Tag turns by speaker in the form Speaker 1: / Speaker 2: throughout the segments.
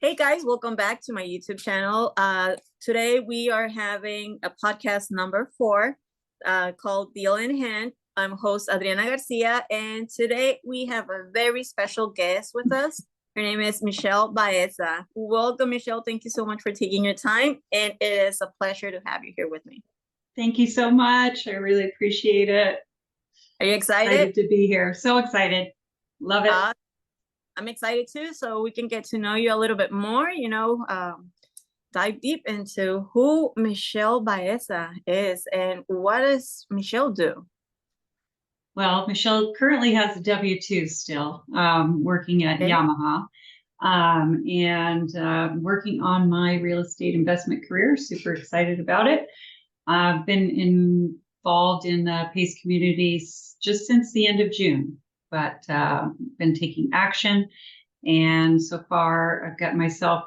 Speaker 1: Hey guys, welcome back to my YouTube channel. Today we are having a podcast number 4 called Deal in Hand. I'm host Adriana Garcia, and today we have a very special guest with us. Her name is Michelle Baeza. Welcome, Michelle. Thank you so much for taking your time, and it is a pleasure to have you here with me.
Speaker 2: Thank you so much. I really appreciate it.
Speaker 1: Are you excited?
Speaker 2: Excited to be here. So excited. Love it.
Speaker 1: I'm excited too, so we can get to know you a little bit more, dive deep into who Michelle Baeza is and what does Michelle do?
Speaker 2: Well, Michelle currently has a W-2 still, working at Yamaha, and working on my real estate investment career. Super excited about it. I've been involved in the PACE communities just since the end of June, but been taking action. And so far, I've got myself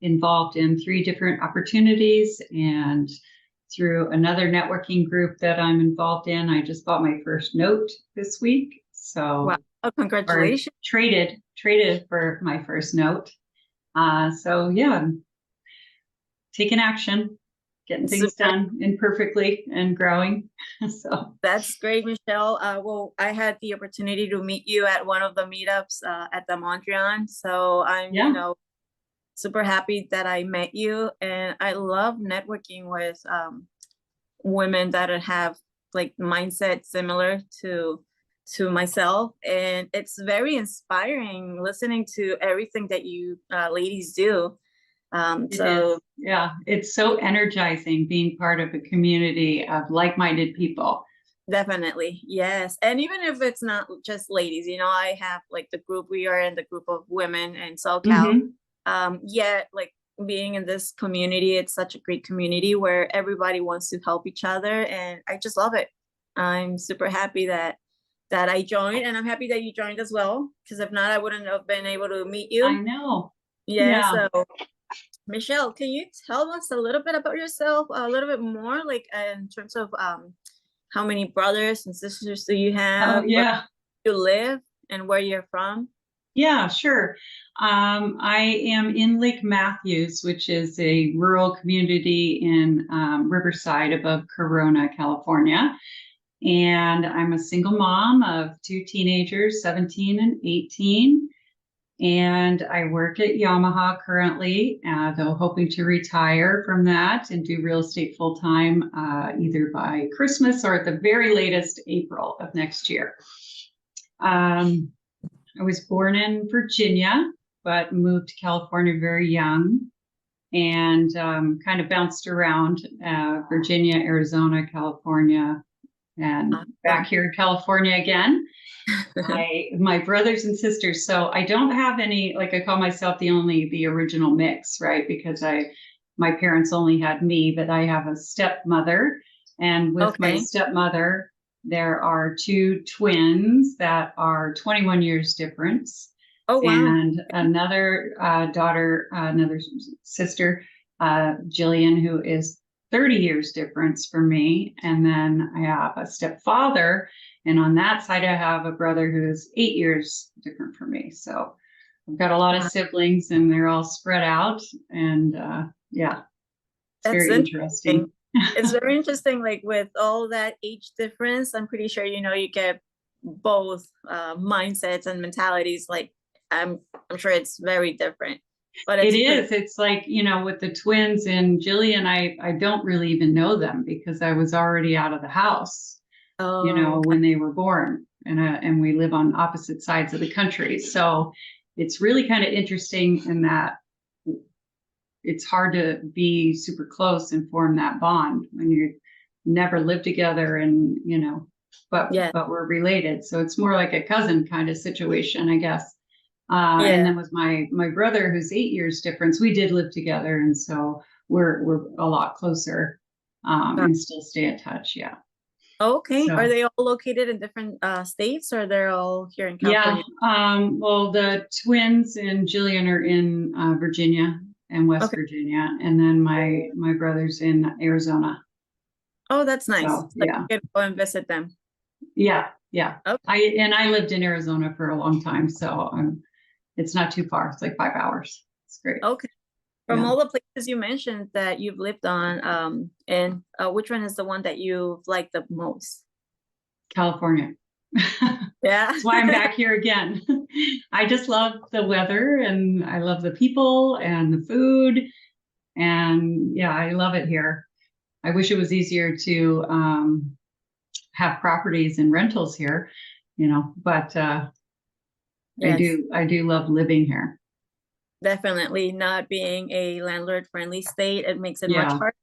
Speaker 2: involved in 3 different opportunities, and through another networking group that I'm involved in, I just bought my first note this week. So
Speaker 1: wow. Oh, congratulations.
Speaker 2: Traded for my first note. So yeah, I'm taking action, getting things done imperfectly and growing. So
Speaker 1: that's great, Michelle. Well, I had the opportunity to meet you at one of the meetups at the Mondrian. So I'm, super happy that I met you, and I love networking with women that have like mindset similar to myself, and it's very inspiring listening to everything that you ladies do.
Speaker 2: It's so energizing being part of a community of like-minded people.
Speaker 1: Definitely, yes. And even if it's not just ladies, I have like the group, we are in the group of women in SoCal. Like being in this community, it's such a great community where everybody wants to help each other, and I just love it. I'm super happy that I joined, and I'm happy that you joined as well, because if not, I wouldn't have been able to meet you.
Speaker 2: I know.
Speaker 1: So Michelle, can you tell us a little bit about yourself, a little bit more, like in terms of how many brothers and sisters do you have? Where you live and where you're from?
Speaker 2: Yeah, sure. I am in Lake Matthews, which is a rural community in Riverside above Corona, California. And I'm a single mom of 2 teenagers, 17 and 18. And I work at Yamaha currently, though hoping to retire from that and do real estate full time, either by Christmas or at the very latest April of next year. I was born in Virginia, but moved to California very young, and kind of bounced around Virginia, Arizona, California, and back here in California again. My brothers and sisters, so I don't have any, like I call myself the original mix, right? Because my parents only had me, but I have a stepmother, and with my stepmother, there are 2 twins that are 21 years difference.
Speaker 1: Oh, wow.
Speaker 2: And another another sister, Jillian, who is 30 years difference from me. And then I have a stepfather, and on that side, I have a brother who is 8 years different from me. So I've got a lot of siblings, and they're all spread out. And it's very interesting.
Speaker 1: It's very interesting, like with all that age difference. I'm pretty sure you get both mindsets and mentalities. Like I'm sure it's very different, but
Speaker 2: it is. It's like, with the twins and Jillian, I don't really even know them because I was already out of the house, when they were born, and we live on opposite sides of the country. So it's really kind of interesting in that it's hard to be super close and form that bond when you never lived together, and but we're related. So it's more like a cousin kind of situation, I guess. And then with my brother, who's 8 years difference, we did live together, and so we're a lot closer, and still stay in touch. Yeah.
Speaker 1: Okay. So, are they all located in different states, or they're all here in California?
Speaker 2: Yeah. Well, the twins and Jillian are in Virginia and West Virginia, and then my brother's in Arizona.
Speaker 1: Oh, that's nice. So, you can go and visit them.
Speaker 2: Yeah. I lived in Arizona for a long time, so it's not too far. It's like 5 hours. It's great.
Speaker 1: Okay. From
Speaker 2: Yeah.
Speaker 1: all the places you mentioned that you've lived on, and which one is the one that you've liked the most?
Speaker 2: California.
Speaker 1: Yeah.
Speaker 2: That's why I'm back here again. I just love the weather and I love the people and the food. And yeah, I love it here. I wish it was easier to have properties and rentals here, but
Speaker 1: Yes,
Speaker 2: I do love living here.
Speaker 1: definitely. Not being a landlord-friendly state, it makes it much
Speaker 2: Yeah,
Speaker 1: harder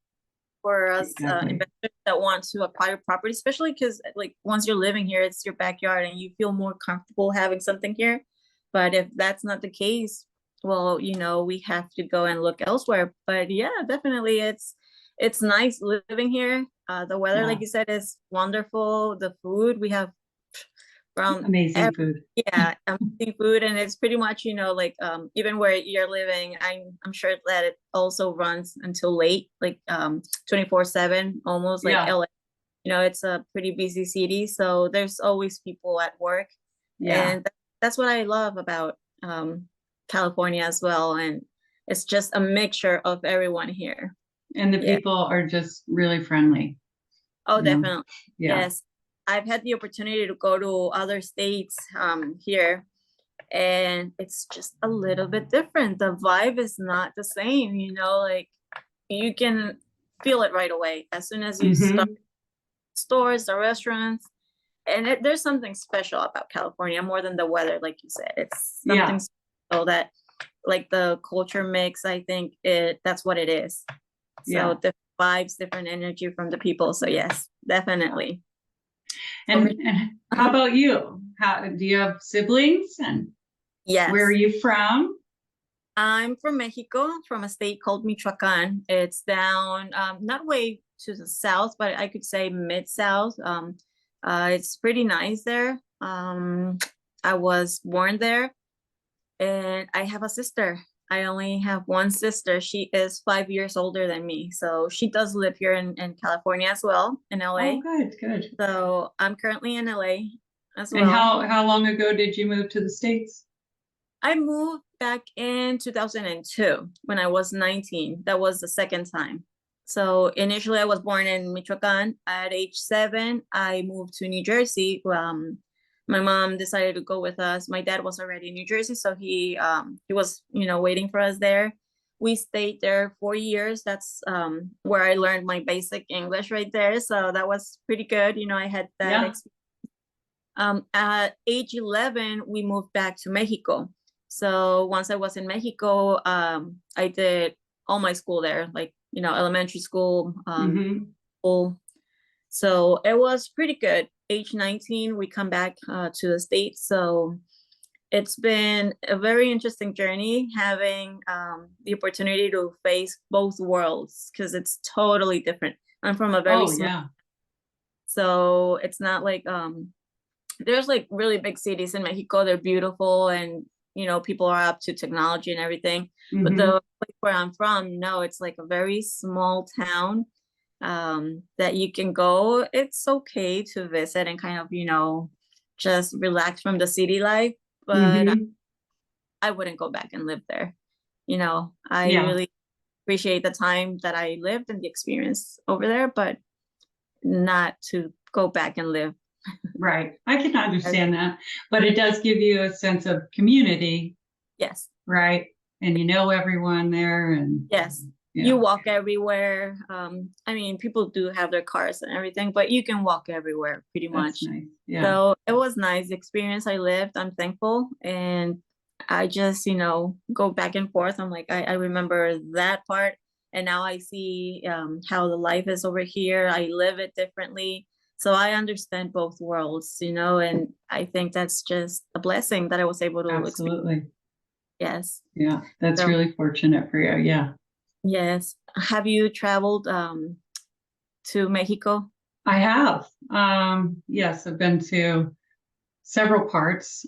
Speaker 1: for us
Speaker 2: exactly.
Speaker 1: investors that want to acquire property, especially because like once you're living here, it's your backyard and you feel more comfortable having something here. But if that's not the case, well, we have to go and look elsewhere. But yeah, definitely it's nice living here. The weather,
Speaker 2: Yeah,
Speaker 1: like you said, is wonderful. The food we have from
Speaker 2: amazing food.
Speaker 1: yeah, amazing food, and it's pretty much, like even where you're living, I'm sure that it also runs until late, like 24/7, almost like
Speaker 2: Yeah,
Speaker 1: LA. It's a pretty busy city, so there's always people at work,
Speaker 2: yeah.
Speaker 1: and that's what I love about California as well, and it's just a mixture of everyone here.
Speaker 2: And the
Speaker 1: Yeah.
Speaker 2: people are just really friendly.
Speaker 1: Oh,
Speaker 2: You know?
Speaker 1: definitely.
Speaker 2: Yeah.
Speaker 1: Yes. I've had the opportunity to go to other states here, and it's just a little bit different. The vibe is not the same, like you can feel it right away as soon as you start
Speaker 2: Hmm.
Speaker 1: stores, the restaurants, and there's something special about California more than the weather, like you said. It's something
Speaker 2: Yeah,
Speaker 1: special that, like the culture mix, I think that's what it is. So
Speaker 2: yeah.
Speaker 1: different vibes, different energy from the people. So yes, definitely. For
Speaker 2: And how about you? How do you have siblings and where are
Speaker 1: yes.
Speaker 2: you from?
Speaker 1: I'm from Mexico, from a state called Michoacan. It's down, not way to the south, but I could say mid-south. It's pretty nice there. I was born there, and I have a sister. I only have one sister. She is 5 years older than me. So she does live here in California as well, in
Speaker 2: Oh,
Speaker 1: LA.
Speaker 2: good, good.
Speaker 1: So I'm currently in LA as
Speaker 2: And
Speaker 1: well.
Speaker 2: how long ago did you move to the States?
Speaker 1: I moved back in 2002 when I was 19. That was the second time. So initially, I was born in Michoacan. At age 7, I moved to New Jersey. My mom decided to go with us. My dad was already in New Jersey, so he was waiting for us there. We stayed there 4 years. That's where I learned my basic English right there. So that was pretty good. I had that
Speaker 2: Yeah.
Speaker 1: experience. At age 11, we moved back to Mexico. So once I was in Mexico, I did all my school there, like, elementary school,
Speaker 2: Hmm.
Speaker 1: school. So it was pretty good. Age 19, we come back to the States. So it's been a very interesting journey having the opportunity to face both worlds because it's totally different. I'm from a very
Speaker 2: Oh,
Speaker 1: small,
Speaker 2: yeah.
Speaker 1: so it's not like there's like really big cities in Mexico. They're beautiful, and people are up to technology and everything. But
Speaker 2: Hmm.
Speaker 1: the place where I'm from, no, it's like a very small town that you can go. It's okay to visit and kind of just relax from the city life, but
Speaker 2: Hmm.
Speaker 1: I wouldn't go back and live there. I
Speaker 2: Yeah.
Speaker 1: really appreciate the time that I lived and the experience over there, but not to go back and live.
Speaker 2: Right. I can understand that. But it does give you a sense of community,
Speaker 1: Yes.
Speaker 2: right? And you know everyone there and
Speaker 1: Yes. You
Speaker 2: yeah,
Speaker 1: walk everywhere. I mean, people do have their cars and everything, but you can walk everywhere pretty
Speaker 2: that's
Speaker 1: much.
Speaker 2: nice. Yeah.
Speaker 1: So it was nice experience. I lived. I'm thankful. And I just, go back and forth. I'm like, I remember that part. And now I see how the life is over here. I live it differently. So I understand both worlds, and I think that's just a blessing that I was able to experience.
Speaker 2: Absolutely.
Speaker 1: Yes.
Speaker 2: Yeah. That's
Speaker 1: So
Speaker 2: really fortunate for you. Yeah.
Speaker 1: yes. Have you traveled to Mexico?
Speaker 2: I have. Yes, I've been to several parts.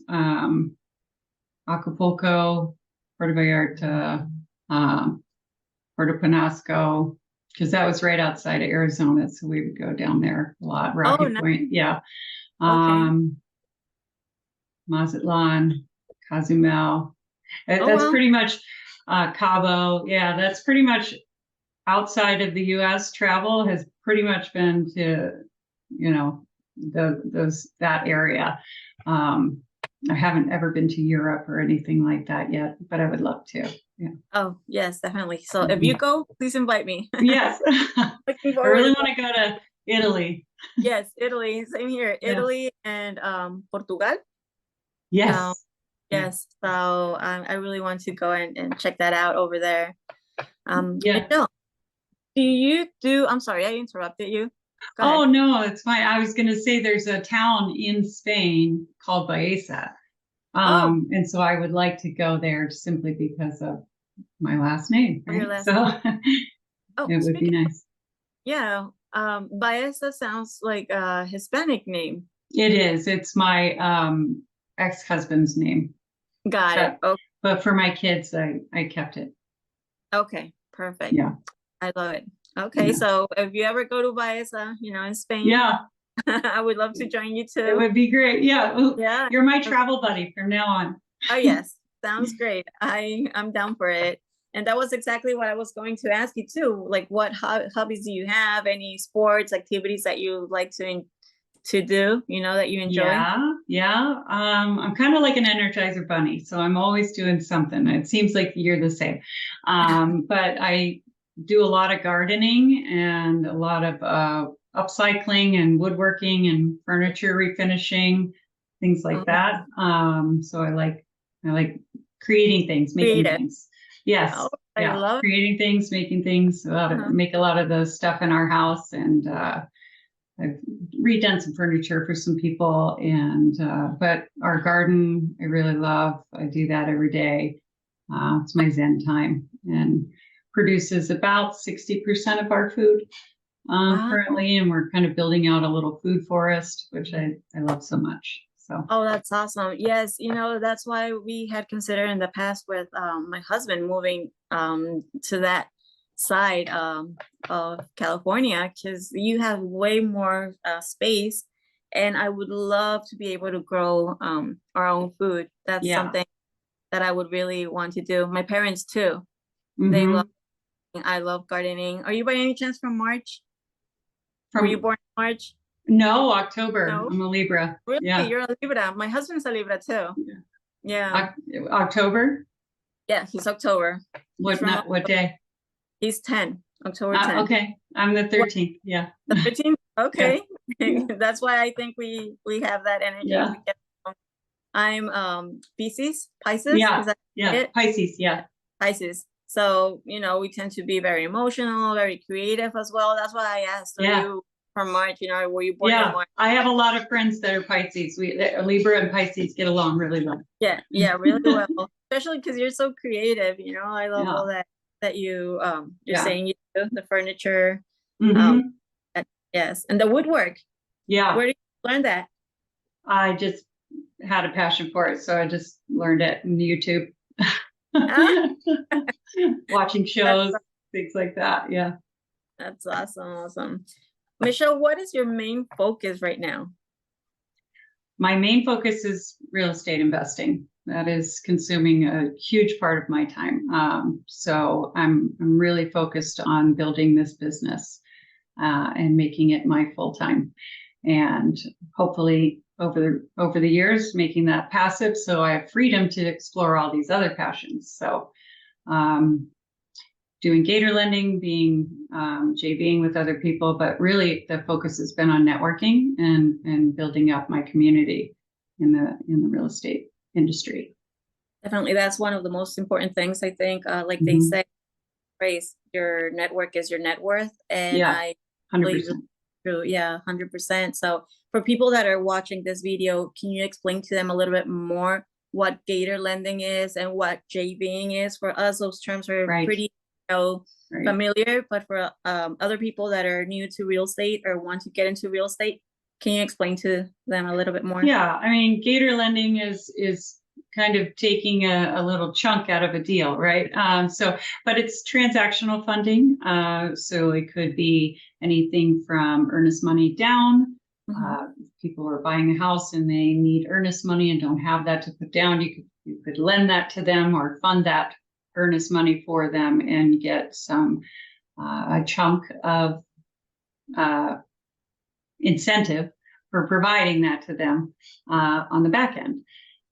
Speaker 2: Acapulco, Puerto Vallarta, um, Puerto Penasco, because that was right outside of Arizona. So we would go down there a lot.
Speaker 1: Oh,
Speaker 2: Rocky
Speaker 1: no.
Speaker 2: Point. Yeah.
Speaker 1: Okay.
Speaker 2: Um, Mazatlan, Cozumel.
Speaker 1: Oh,
Speaker 2: That's
Speaker 1: well.
Speaker 2: pretty much, Cabo. Yeah, that's pretty much outside of the US. Travel has pretty much been to, you know, that area. I haven't ever been to Europe or anything like that yet, but I would love to. Yeah.
Speaker 1: Oh, yes, definitely. So if you go, please invite me.
Speaker 2: Yes.
Speaker 1: Looking
Speaker 2: I
Speaker 1: forward
Speaker 2: really
Speaker 1: to
Speaker 2: want to go to Italy.
Speaker 1: Yes, Italy. Same here.
Speaker 2: Yeah.
Speaker 1: Italy and Portugal.
Speaker 2: Yes.
Speaker 1: Yes. So I really want to go and check that out over there.
Speaker 2: Yeah.
Speaker 1: Michelle, I'm sorry, I interrupted you. Go
Speaker 2: Oh,
Speaker 1: ahead.
Speaker 2: no, it's fine. I was going to say there's a town in Spain called Baeza.
Speaker 1: Oh,
Speaker 2: And so I would like to go there simply because of my last name,
Speaker 1: your
Speaker 2: right?
Speaker 1: last
Speaker 2: So
Speaker 1: Oh,
Speaker 2: it would be
Speaker 1: speaking,
Speaker 2: nice.
Speaker 1: yeah, Baeza sounds like a Hispanic name.
Speaker 2: It is. It's my ex-husband's name.
Speaker 1: Got it.
Speaker 2: But but for my kids, I kept it.
Speaker 1: Okay, perfect.
Speaker 2: Yeah.
Speaker 1: I love it. Okay,
Speaker 2: Yeah.
Speaker 1: so if you ever go to Baeza, in Spain,
Speaker 2: Yeah.
Speaker 1: I would love to join you
Speaker 2: It
Speaker 1: too.
Speaker 2: would be great. Yeah. Ooh,
Speaker 1: Yeah.
Speaker 2: you're my travel buddy from now on.
Speaker 1: Oh yes, sounds great. I'm down for it. And that was exactly what I was going to ask you too. Like, what hobbies do you have? Any sports activities that you like to do? That you enjoy?
Speaker 2: Yeah, yeah. I'm kind of like an Energizer bunny, so I'm always doing something. It seems like you're the same. But I do a lot of gardening and a lot of upcycling and woodworking and furniture refinishing, things like
Speaker 1: Oh,
Speaker 2: that. So I like creating things, making
Speaker 1: creative.
Speaker 2: things. Yes,
Speaker 1: Oh, I
Speaker 2: yeah,
Speaker 1: love
Speaker 2: creating things, making things.
Speaker 1: it.
Speaker 2: Make a lot of the stuff in our house and. I've redone some furniture for some people, and but our garden I really love. I do that every day. It's my Zen time, and produces about 60% of our food
Speaker 1: Wow.
Speaker 2: currently, and we're kind of building out a little food forest, which I love so much. So
Speaker 1: Oh, that's awesome. Yes, that's why we had considered in the past with my husband moving to that side of California because you have way more space, and I would love to be able to grow our own food. That's
Speaker 2: yeah.
Speaker 1: something that I would really want to do. My parents too. They love
Speaker 2: Mm-hmm.
Speaker 1: I love gardening. Are you by any chance from March? Were you
Speaker 2: From
Speaker 1: born in March?
Speaker 2: no, October.
Speaker 1: No?
Speaker 2: I'm a Libra.
Speaker 1: Really?
Speaker 2: Yeah.
Speaker 1: You're a Libra. My husband's a Libra too.
Speaker 2: Yeah.
Speaker 1: Yeah.
Speaker 2: October.
Speaker 1: Yeah, he's October. He's
Speaker 2: What
Speaker 1: from
Speaker 2: not? What day?
Speaker 1: he's 10, October 10.
Speaker 2: Okay, I'm the
Speaker 1: What
Speaker 2: 13th. Yeah.
Speaker 1: the 13th?
Speaker 2: Yeah.
Speaker 1: Okay.
Speaker 2: Yeah.
Speaker 1: That's why I think we have that energy.
Speaker 2: Yeah.
Speaker 1: We get along. I'm Pisces,
Speaker 2: Yeah.
Speaker 1: is that
Speaker 2: Yeah.
Speaker 1: it?
Speaker 2: Pisces. Yeah.
Speaker 1: Pisces. So, we tend to be very emotional, very creative as well. That's why I asked, are
Speaker 2: Yeah.
Speaker 1: you from March? Were you born in
Speaker 2: Yeah.
Speaker 1: March?
Speaker 2: I have a lot of friends that are Pisces. Libra and Pisces get along really well.
Speaker 1: Yeah, really well. Especially because you're so creative, I love
Speaker 2: Yeah.
Speaker 1: all that you're
Speaker 2: Yeah.
Speaker 1: saying you do, the furniture. Um,
Speaker 2: Mm-hmm.
Speaker 1: yes, and the woodwork.
Speaker 2: Yeah.
Speaker 1: Where did you learn that?
Speaker 2: I just had a passion for it, so I just learned it on YouTube,
Speaker 1: Ah,
Speaker 2: watching
Speaker 1: that's,
Speaker 2: shows, things like that. Yeah.
Speaker 1: that's awesome. Michelle, what is your main focus right now?
Speaker 2: My main focus is real estate investing. That is consuming a huge part of my time. So I'm really focused on building this business and making it my full time, and hopefully over the years making that passive, so I have freedom to explore all these other passions. So um, doing gator lending, being JVing with other people, but really the focus has been on networking and building up my community in the real estate industry.
Speaker 1: Definitely, that's one of the most important things, I think. Like they
Speaker 2: Mm-hmm.
Speaker 1: say, phrase, your network is your net worth, and
Speaker 2: Yeah,
Speaker 1: I believe
Speaker 2: 100%.
Speaker 1: true. Yeah, 100%. So for people that are watching this video, can you explain to them a little bit more what gator lending is and what JVing is? For us, those terms are
Speaker 2: Right,
Speaker 1: pretty,
Speaker 2: right.
Speaker 1: familiar, but for other people that are new to real estate or want to get into real estate, can you explain to them a little bit more?
Speaker 2: Yeah, I mean, gator lending is kind of taking a little chunk out of a deal, right? But it's transactional funding. So it could be anything from earnest money down.
Speaker 1: Mm-hmm.
Speaker 2: People are buying a house and they need earnest money and don't have that to put down. You could lend that to them or fund that earnest money for them and get some a chunk of incentive for providing that to them on the back end.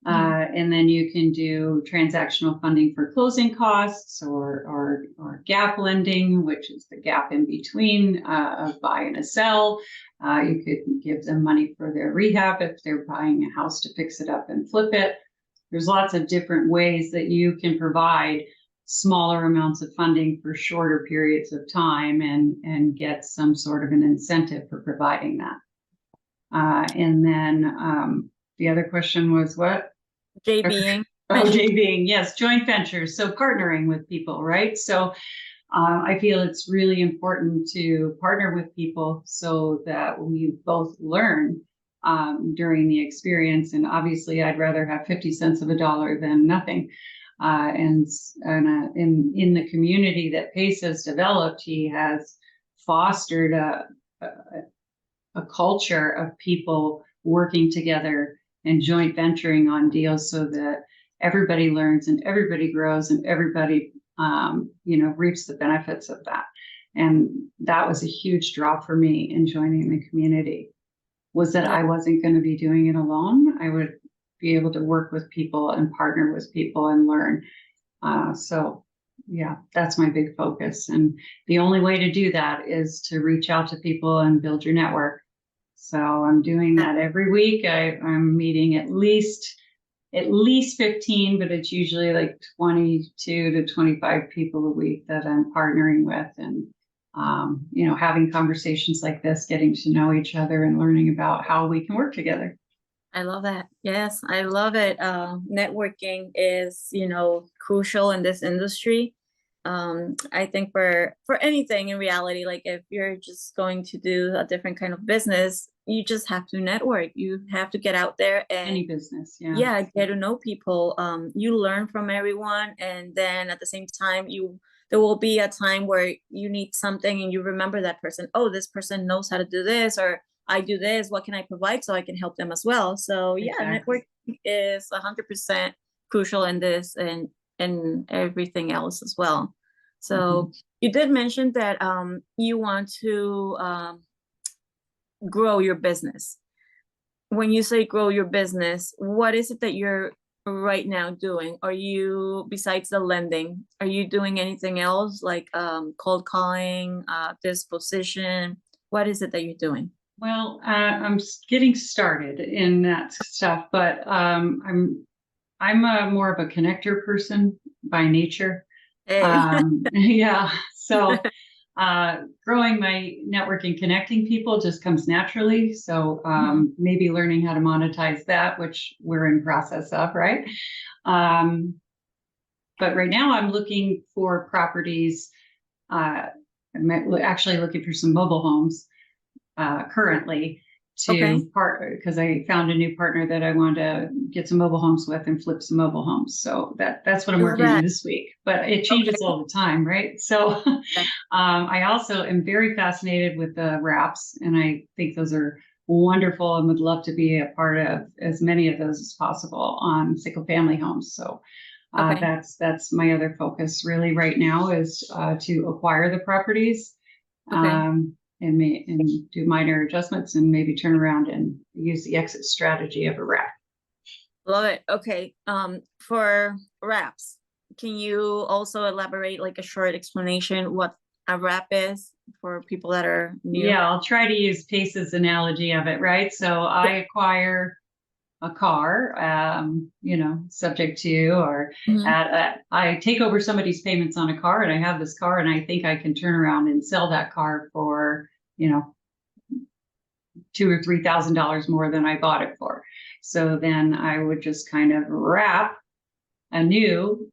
Speaker 2: And then you can do transactional funding for closing costs or gap lending, which is the gap in between a buy and a sell. You could give them money for their rehab if they're buying a house to fix it up and flip it. There's lots of different ways that you can provide smaller amounts of funding for shorter periods of time and get some sort of an incentive for providing that. And then the other question was what?
Speaker 1: JVing.
Speaker 2: Oh, JVing, yes, joint ventures. So partnering with people, right? So I feel it's really important to partner with people so that we both learn during the experience. And obviously, I'd rather have 50 cents of a dollar than nothing. And in the community that Pace has developed, he has fostered a culture of people working together and joint venturing on deals so that everybody learns and everybody grows and everybody reaps the benefits of that. And that was a huge draw for me in joining the community, was that I wasn't going to be doing it alone. I would be able to work with people and partner with people and learn. So yeah, that's my big focus. And the only way to do that is to reach out to people and build your network. So I'm doing that every week. I'm meeting at least 15, but it's usually like 22 to 25 people a week that I'm partnering with, and having conversations like this, getting to know each other and learning about how we can work together.
Speaker 1: I love that. Yes, I love it. Networking is, crucial in this industry. I think for anything in reality, like if you're just going to do a different kind of business, you just have to network. You have to get out there and
Speaker 2: any business, get
Speaker 1: to know people. You learn from everyone, and then at the same time, there will be a time where you need something and you remember that person. Oh, this person knows how to do this, or I do this. What can I provide so I can help them as well? So networking is 100% crucial in this and everything else as well. So you did mention that you want to grow your business. When you say grow your business, what is it that you're right now doing? Are you, besides the lending, are you doing anything else like cold calling, disposition? What is it that you're doing?
Speaker 2: Well, I'm getting started in that stuff, but I'm more of a connector person by nature.
Speaker 1: Hey.
Speaker 2: So growing my network and connecting people just comes naturally. So maybe learning how to monetize that, which we're in process of, right? But right now I'm looking for properties. I'm actually looking for some mobile homes currently because I found a new partner that I wanted to get some mobile homes with and flip some mobile homes. So that's what I'm working on this week, but it changes all the time, right? So I also am very fascinated with the wraps, and I think those are wonderful and would love to be a part of as many of those as possible on single family homes. So that's my other focus really right now is to acquire the properties. And do minor adjustments and maybe turn around and use the exit strategy of a wrap.
Speaker 1: Love it. Okay. For wraps, can you also elaborate like a short explanation what a wrap is for people that are new?
Speaker 2: Yeah, I'll try to use Pace's analogy of it, right? So I acquire a car, subject to, or I take over somebody's payments on a car, and I have this car, and I think I can turn around and sell that car for, $2,000 or $3,000 more than I bought it for. So then I would just kind of wrap a new,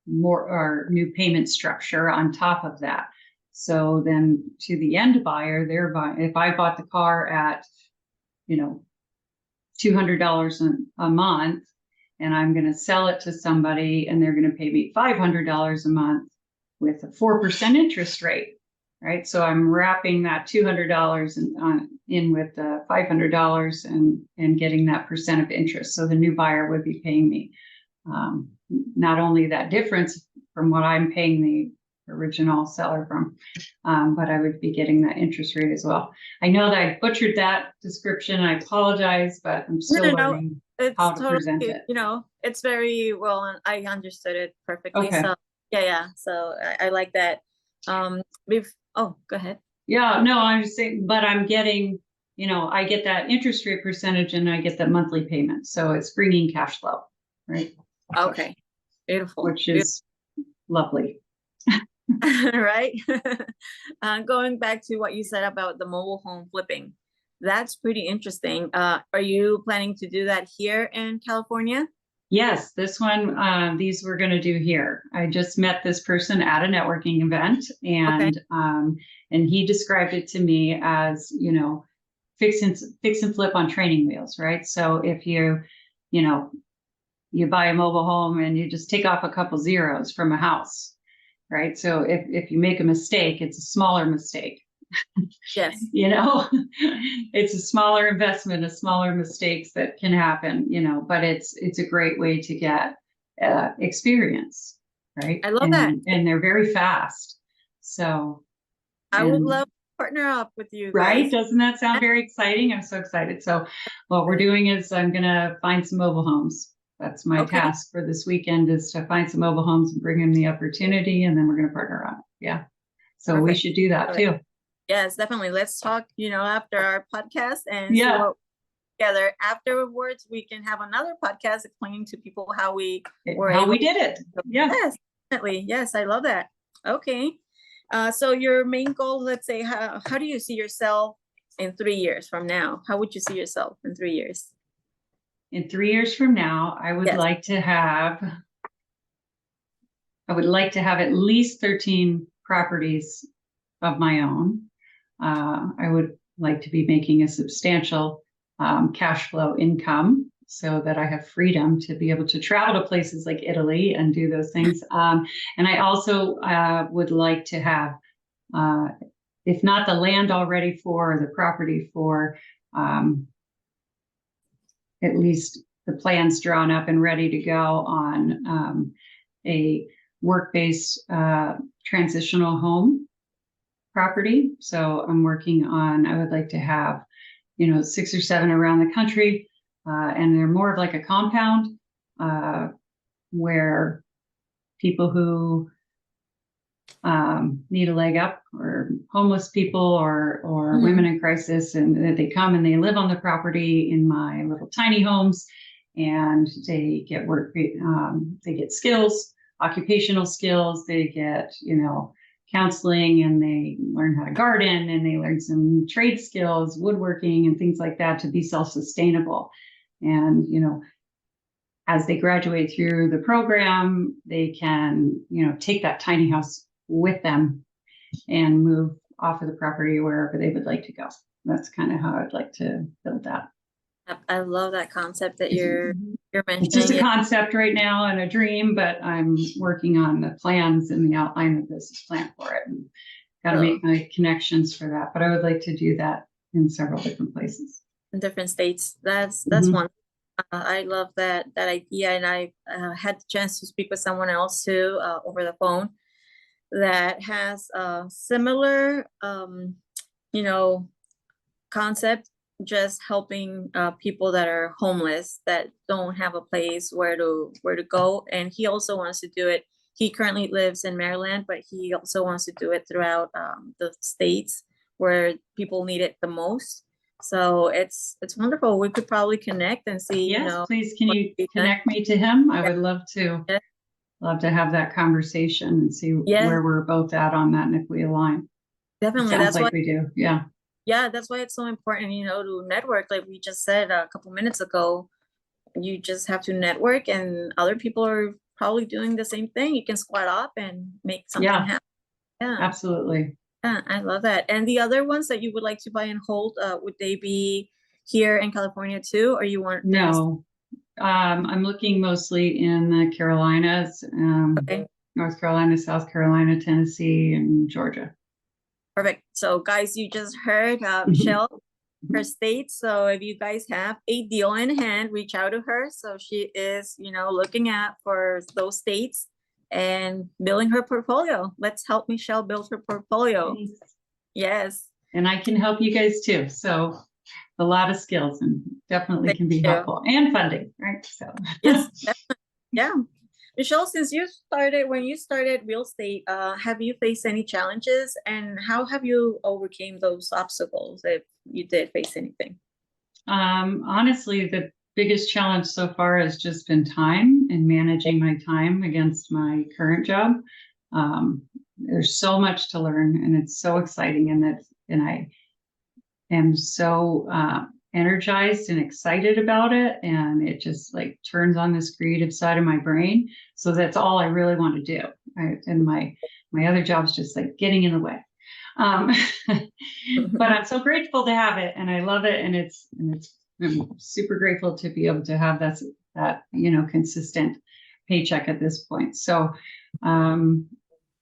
Speaker 2: new payment structure on top of that. So then to the end buyer, if I bought the car at, $200 a month, and I'm going to sell it to somebody and they're going to pay me $500 a month with a 4% interest rate, right? So I'm wrapping that $200 in with the $500 and getting that percent of interest. So the new buyer would be paying me not only that difference from what I'm paying the original seller from, but I would be getting that interest rate as well. I know that I butchered that description. I apologize, but I'm still learning how to present it.
Speaker 1: It's very well, and I understood it perfectly.
Speaker 2: Okay.
Speaker 1: So yeah. So I like that. Oh, go ahead.
Speaker 2: Yeah, no, I'm just saying, but I'm getting, I get that interest rate percentage and I get that monthly payment. So it's bringing cash flow, right?
Speaker 1: Okay. Beautiful.
Speaker 2: Which is lovely.
Speaker 1: Right. Going back to what you said about the mobile home flipping, that's pretty interesting. Are you planning to do that here in California?
Speaker 2: Yes, this one, these we're going to do here. I just met this person at a networking event, and he described it to me as, fix and flip on training wheels, right? So if you buy a mobile home and you just take off a couple zeros from a house, right? So if you make a mistake, it's a smaller mistake.
Speaker 1: Yes.
Speaker 2: It's a smaller investment, a smaller mistakes that can happen, but it's a great way to get experience, right?
Speaker 1: I love that.
Speaker 2: And they're very fast. So
Speaker 1: I would love to partner up with you guys.
Speaker 2: Right? Doesn't that sound very exciting? I'm so excited. So what we're doing is I'm going to find some mobile homes. That's my task for this weekend, is to find some mobile homes and bring them the opportunity, and then we're going to partner on it. Yeah. So we should do that too.
Speaker 1: Yes, definitely. Let's talk, after our podcast and see what together. Afterwards, we can have another podcast explaining to people how we
Speaker 2: did it. Yeah.
Speaker 1: Yes, definitely. Yes, I love that. Okay. So your main goal, let's say, how do you see yourself in 3 years from now? How would you see yourself in 3 years?
Speaker 2: In 3 years from now, I would like to have at least 13 properties of my own. I would like to be making a substantial cash flow income so that I have freedom to be able to travel to places like Italy and do those things. And I also would like to have, if not the land already for, the property for, at least the plans drawn up and ready to go on a work-based transitional home property. So I'm working on, I would like to have, 6 or 7 around the country. And they're more of like a compound where people who need a leg up, or homeless people, or women in crisis, and they come and they live on the property in my little tiny homes, and they get work, they get skills, occupational skills, they get, counseling, and they learn how to garden, and they learn some trade skills, woodworking and things like that, to be self-sustainable. And, as they graduate through the program, they can, take that tiny house with them and move off of the property wherever they would like to go. That's kind of how I'd like to build that.
Speaker 1: I love that concept that you're mentioning.
Speaker 2: It's just a concept right now and a dream, but I'm working on the plans and the outline of the business plan for it, and got to make my connections for that. But I would like to do that in several different places.
Speaker 1: In different states. That's one. I love that idea, and I had the chance to speak with someone else too over the phone that has a similar, concept, just helping people that are homeless, that don't have a place where to go. And he also wants to do it. He currently lives in Maryland, but he also wants to do it throughout the states where people need it the most. So it's wonderful. We could probably connect and see.
Speaker 2: Yes, please. Can you connect me to him? I would love to.
Speaker 1: Yeah.
Speaker 2: Love to have that conversation and see where we're both at on that, and if we align.
Speaker 1: Definitely,
Speaker 2: that's like we do. Yeah.
Speaker 1: Yeah, that's why it's so important, to network. Like we just said a couple minutes ago, you just have to network, and other people are probably doing the same thing. You can squat up and make something happen. Yeah,
Speaker 2: absolutely.
Speaker 1: Yeah, I love that. And the other ones that you would like to buy and hold, would they be here in California too, or you want?
Speaker 2: No, I'm looking mostly in the Carolinas, North Carolina, South Carolina, Tennessee, and Georgia.
Speaker 1: Perfect. So guys, you just heard Michelle. her state. So if you guys have a deal in hand, reach out to her. So she is, looking at for those states and building her portfolio. Let's help Michelle build her portfolio.
Speaker 2: Thanks.
Speaker 1: Yes.
Speaker 2: And I can help you guys too. So a lot of skills and definitely can be helpful, and funding, right? So
Speaker 1: yes, definitely. Yeah. Michelle, since when you started real estate, have you faced any challenges, and how have you overcame those obstacles if you did face anything?
Speaker 2: Honestly, the biggest challenge so far has just been time and managing my time against my current job. There's so much to learn, and it's so exciting, and I am so energized and excited about it, and it just like turns on this creative side of my brain. So that's all I really want to do. And my other job is just like getting in the way. But I'm so grateful to have it, and I love it, and I'm super grateful to be able to have that consistent paycheck at this point. So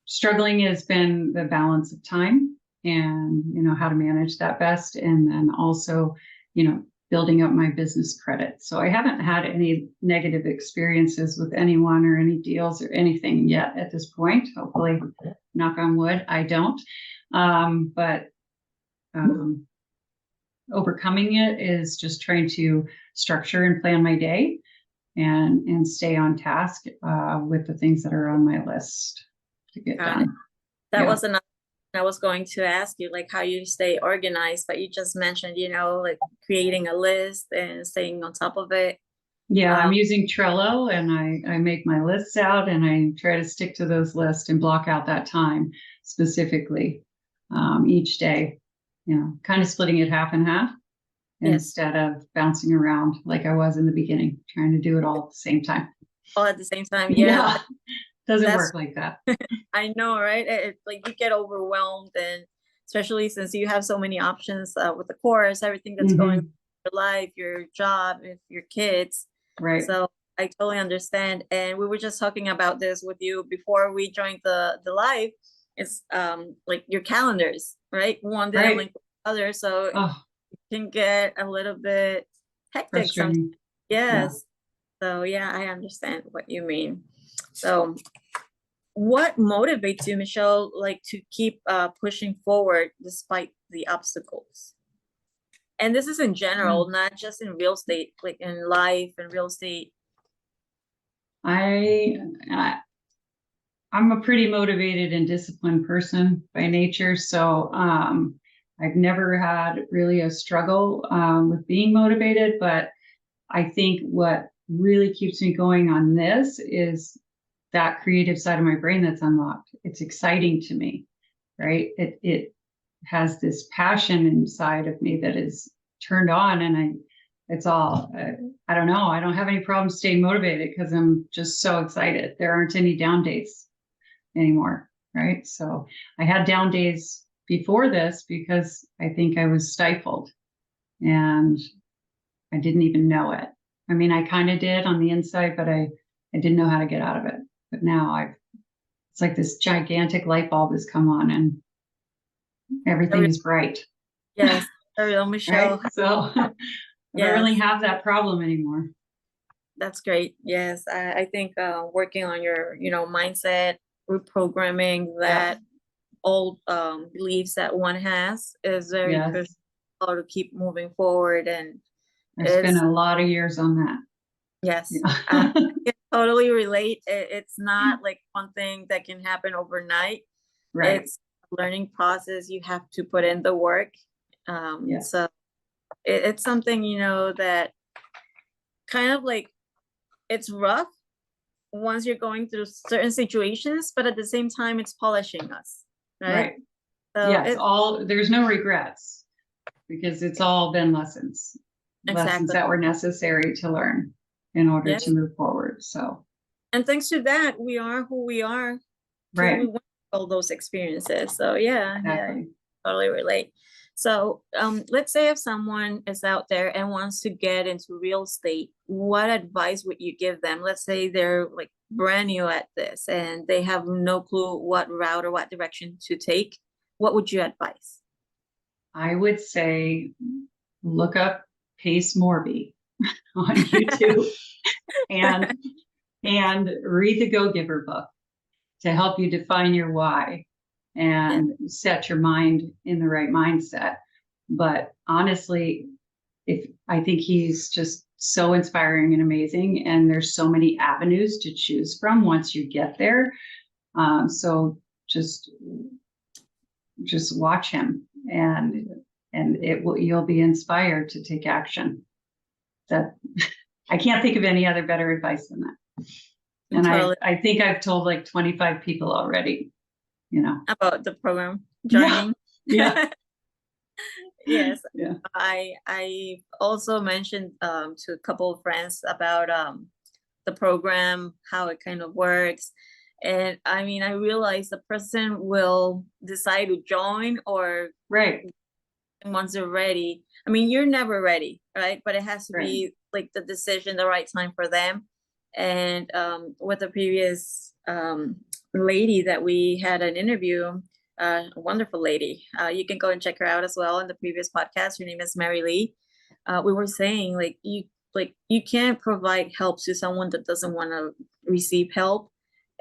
Speaker 2: struggling has been the balance of time and how to manage that best, and then also building up my business credit. So I haven't had any negative experiences with anyone or any deals or anything yet at this point. Hopefully, knock on wood, I don't. But overcoming it is just trying to structure and plan my day and stay on task with the things that are on my list to get done.
Speaker 1: That was another I was going to ask you, like how you stay organized, but you just mentioned, like creating a list and staying on top of it.
Speaker 2: Yeah, I'm using Trello, and I make my lists out, and I try to stick to those lists and block out that time specifically each day, kind of splitting it half and half instead of bouncing around like I was in the beginning, trying to do it all at the same time.
Speaker 1: All at the same time. Yeah.
Speaker 2: Doesn't work like that.
Speaker 1: I know, right? It's like you get overwhelmed, and especially since you have so many options with the course, everything that's going on in your life, your job, your kids.
Speaker 2: Right.
Speaker 1: So I totally understand. And we were just talking about this with you before we joined the live. It's like your calendars, right? One didn't link with the other, so it can get a little bit hectic sometimes. Yes. Yeah. So yeah, I understand what you mean. So what motivates you, Michelle, like to keep pushing forward despite the obstacles? And this is in general, not just in real estate, like in life and real estate.
Speaker 2: I'm a pretty motivated and disciplined person by nature. So I've never had really a struggle with being motivated, but I think what really keeps me going on this is that creative side of my brain that's unlocked. It's exciting to me, right? It has this passion inside of me that is turned on, and I don't know. I don't have any problem staying motivated because I'm just so excited. There aren't any down days anymore, right? So I had down days before this because I think I was stifled and I didn't even know it. I mean, I kind of did on the inside, but I didn't know how to get out of it. But now it's like this gigantic light bulb has come on and everything is bright.
Speaker 1: Yes, Michelle.
Speaker 2: Right? So I don't really have that problem anymore.
Speaker 1: That's great. Yes, I think working on your, mindset, reprogramming that old beliefs that one has is very crucial to keep moving forward. And
Speaker 2: there's been a lot of years on that.
Speaker 1: Yes, I can totally relate. It's not like one thing that can happen overnight.
Speaker 2: Right.
Speaker 1: It's a learning process. You have to put in the work. So it's something, that kind of like it's rough once you're going through certain situations, but at the same time, it's polishing us. Right.
Speaker 2: So there's no regrets because it's all been lessons that were necessary to learn in order to move forward. So,
Speaker 1: and thanks to that, we are who we are.
Speaker 2: Right.
Speaker 1: We went through all those experiences. So I totally relate. So let's say if someone is out there and wants to get into real estate, what advice would you give them? Let's say they're like brand new at this and they have no clue what route or what direction to take. What would you advise?
Speaker 2: I would say look up Pace Morby on YouTube and read the Go-Giver book to help you define your why and set your mind in the right mindset. But honestly, I think he's just so inspiring and amazing, and there's so many avenues to choose from once you get there. So just watch him, and you'll be inspired to take action. That I can't think of any other better advice than that. And totally. I think I've told like 25 people already,
Speaker 1: about the program joining.
Speaker 2: Yeah.
Speaker 1: Yes. Yeah. I also mentioned to a couple of friends about the program, how it kind of works. And I mean, I realized the person will decide to join or once they're ready. I mean, you're never ready, right? But it has to be like the decision, the right time for them. And with the previous lady that we had an interview, a wonderful lady. You can go and check her out as well in the previous podcast. Her name is Mary Lee. We were saying you can't provide help to someone that doesn't want to receive help.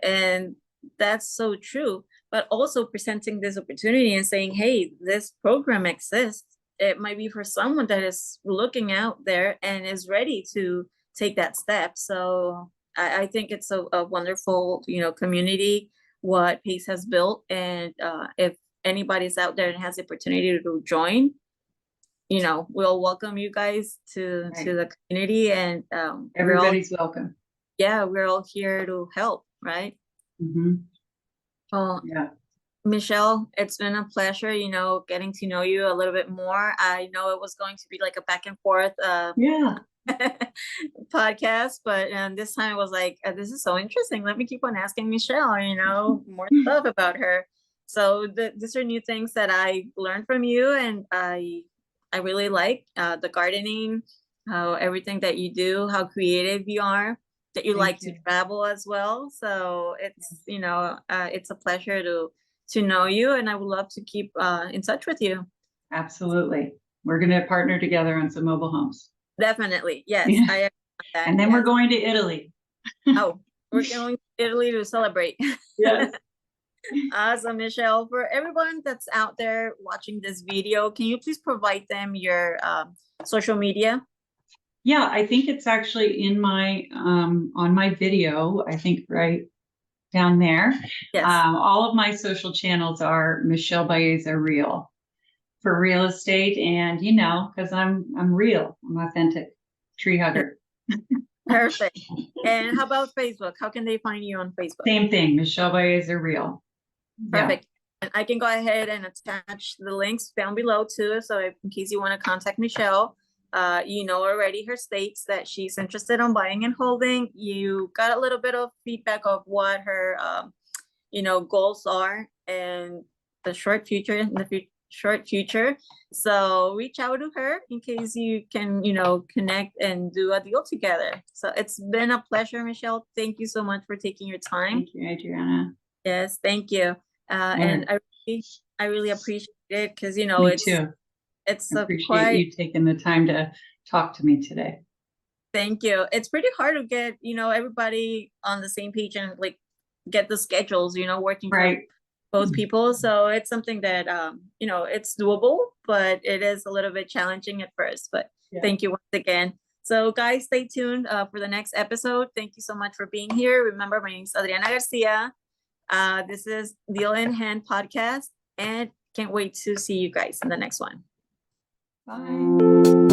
Speaker 1: And that's so true. But also presenting this opportunity and saying, hey, this program exists. It might be for someone that is looking out there and is ready to take that step. So I think it's a wonderful, community, what Pace has built. And if anybody's out there and has the opportunity to join, we'll welcome you guys to the community. And
Speaker 2: everybody's welcome.
Speaker 1: Yeah, we're all here to help, right?
Speaker 2: Mm-hmm.
Speaker 1: Well, yeah. Michelle, it's been a pleasure, getting to know you a little bit more. I know it was going to be like a back and forth podcast, but this time it was like, this is so interesting. Let me keep on asking Michelle, more stuff about her. So these are new things that I learned from you, and I really like the gardening, how everything that you do, how creative you are, that you like to travel as well. So it's, it's a pleasure to know you, and I would love to keep in touch with you.
Speaker 2: Absolutely. We're going to partner together on some mobile homes.
Speaker 1: Definitely. Yes. Yeah. I agree with that.
Speaker 2: And then we're going to Italy.
Speaker 1: Oh, we're going to Italy to celebrate.
Speaker 2: Yes.
Speaker 1: Awesome, Michelle. For everyone that's out there watching this video, can you please provide them your social media?
Speaker 2: Yeah, I think it's actually in my on my video, I think right down there. Yes. All of my social channels are Michelle Baeza Real for real estate, and because I'm real, I'm authentic, tree hugger.
Speaker 1: Perfect. And how about Facebook? How can they find you on Facebook?
Speaker 2: Same thing, Michelle Baeza Real.
Speaker 1: Perfect. Yeah. And I can go ahead and attach the links down below too, so in case you want to contact Michelle. Already her states that she's interested in buying and holding. You got a little bit of feedback of what her, goals are in the short future, So reach out to her in case you can, connect and do a deal together. So it's been a pleasure, Michelle. Thank you so much for taking your time.
Speaker 2: Thank you, Adriana.
Speaker 1: Yes, thank you. And I really appreciate it because,
Speaker 2: Me too.
Speaker 1: It's
Speaker 2: I appreciate you taking the time to talk to me today.
Speaker 1: Thank you. It's pretty hard to get, everybody on the same page and get the schedules, working for both people. So it's something that, it's doable, but it is a little bit challenging at first. But thank you once again. So guys, stay tuned for the next episode. Thank you so much for being here. Remember, my name is Adriana Garcia. This is Deal in Hand podcast, and can't wait to see you guys in the next one.
Speaker 2: Bye.